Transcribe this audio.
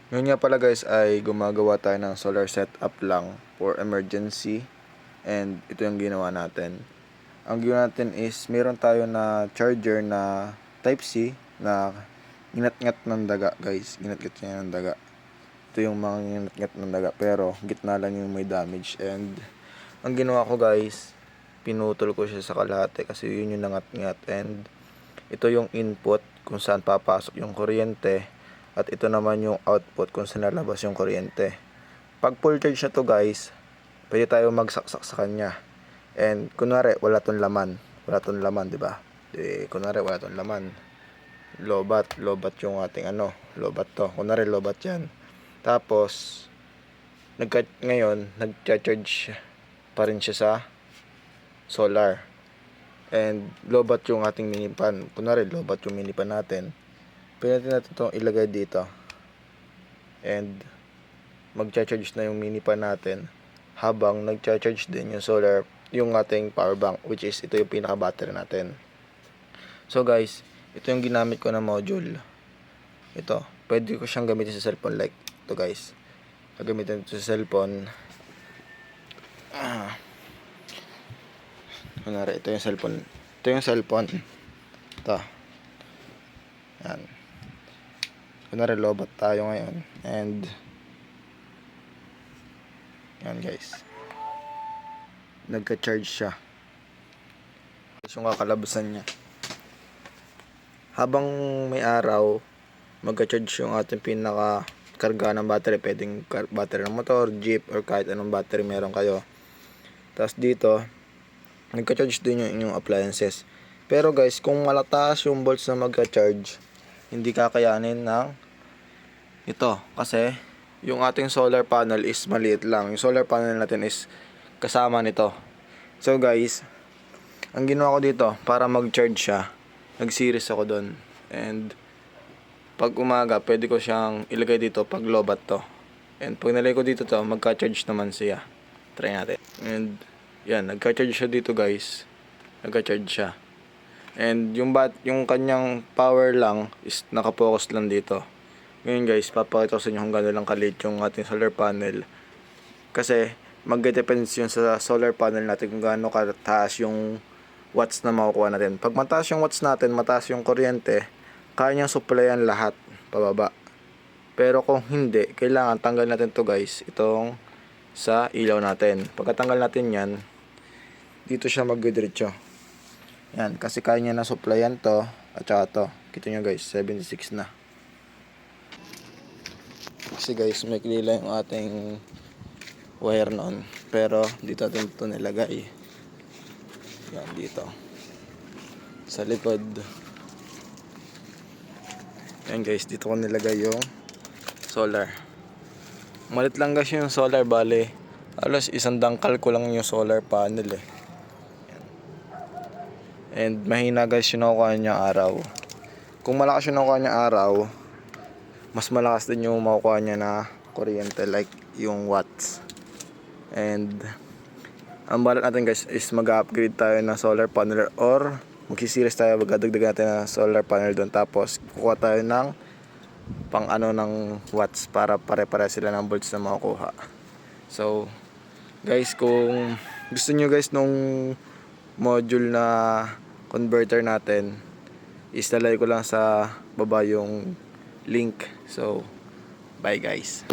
Ngayon nga pala guys ay gumagawa tayo ng solar setup lang for emergency, and ito yung ginawa natin. Ang ginawa natin is meron tayo na charger na type C na ginat-ngat ng daga guys, ginat-ngat niya ng daga. Ito yung mga ginat-ngat ng daga pero gitna lang yung may damage, and ang ginawa ko guys, pinutol ko siya sa kalahati kasi yun yung nangat-ngat, and ito yung input kung saan papasok yung kuryente. At ito naman yung output kung saan lalabas yung kuryente. Pag full charge na to guys, pwede tayo magsaksak sa kanya. And kunwari wala tong laman. Wala tong laman, di ba? Kunwari wala tong laman. Lobat yung ating lobat to. Kunwari lobat yan. Tapos ngayon nagcha-charge pa rin siya sa solar. And lobat yung ating minipan. Kunwari lobat yung minipan natin. Pwede natin itong ilagay dito. And magcha-charge na yung minipan natin habang nagcha-charge din yung solar, yung ating power bank, which is ito yung pinaka-battery natin. So guys, ito yung ginamit ko na module. Ito, pwede ko siyang gamitin sa cellphone, like ito guys. Gagamitin ito sa cellphone. Kunwari, ito yung cellphone. Ito yung cellphone. Ito. Yan. Kunwari lobat tayo ngayon, and yan guys, nagka-charge siya. Yung kakalabasan niya habang may araw, magka-charge yung ating pinaka karga ng battery. Pwedeng battery ng motor, jeep, or kahit anong battery meron kayo. Tapos dito nagka-charge din yung inyong appliances. Pero guys, kung malataas yung volts na magka-charge, hindi kakayanin ng ito kasi yung ating solar panel is maliit lang. Yung solar panel natin is kasama nito. So guys, ang ginawa ko dito para mag-charge siya, nag-series ako doon. And pag umaga, pwede ko siyang ilagay dito pag lobat to. And pag nilagay ko dito to, magka-charge naman siya. Try natin. And yan, nagka-charge siya dito guys. Nagka-charge siya. And yung kanyang power lang is nakapokus lang dito. Ngayon guys, papakita ko sa inyo kung gano'n lang kaliit yung ating solar panel. Kasi mag-depends yun sa solar panel natin kung gaano kataas yung watts na makukuha natin. Pag mataas yung watts natin, mataas yung kuryente, kaya niyang supplyan lahat pababa. Pero kung hindi, kailangan tanggal natin to guys, itong sa ilaw natin. Pagkatanggal natin yan, dito siya magdidiretso. Yan, kasi kaya niya na supplyan to at saka to. Kita nyo guys, 76 na. Kasi guys, may kilala yung ating wire noon. Pero dito natin ito nilagay. Yan, dito. Sa likod. Yan guys, dito ko nilagay yung solar. Malit lang guys yung solar, bale alos isang dangkal ko lang yung solar panel eh. And mahina guys yung nakukuha niya araw. Kung malakas yung nakukuha niya araw, mas malakas din yung makukuha niya na kuryente, like yung watts. And ang balot natin guys is mag-upgrade tayo ng solar panel, or magsisiris tayo, magdagdagan natin ng solar panel doon. Tapos kukuha tayo ng pang ng watts para pare-pare sila ng volts na makukuha. So guys, kung gusto nyo guys nung module na converter natin, ilalagay ko lang sa baba yung link. So bye guys.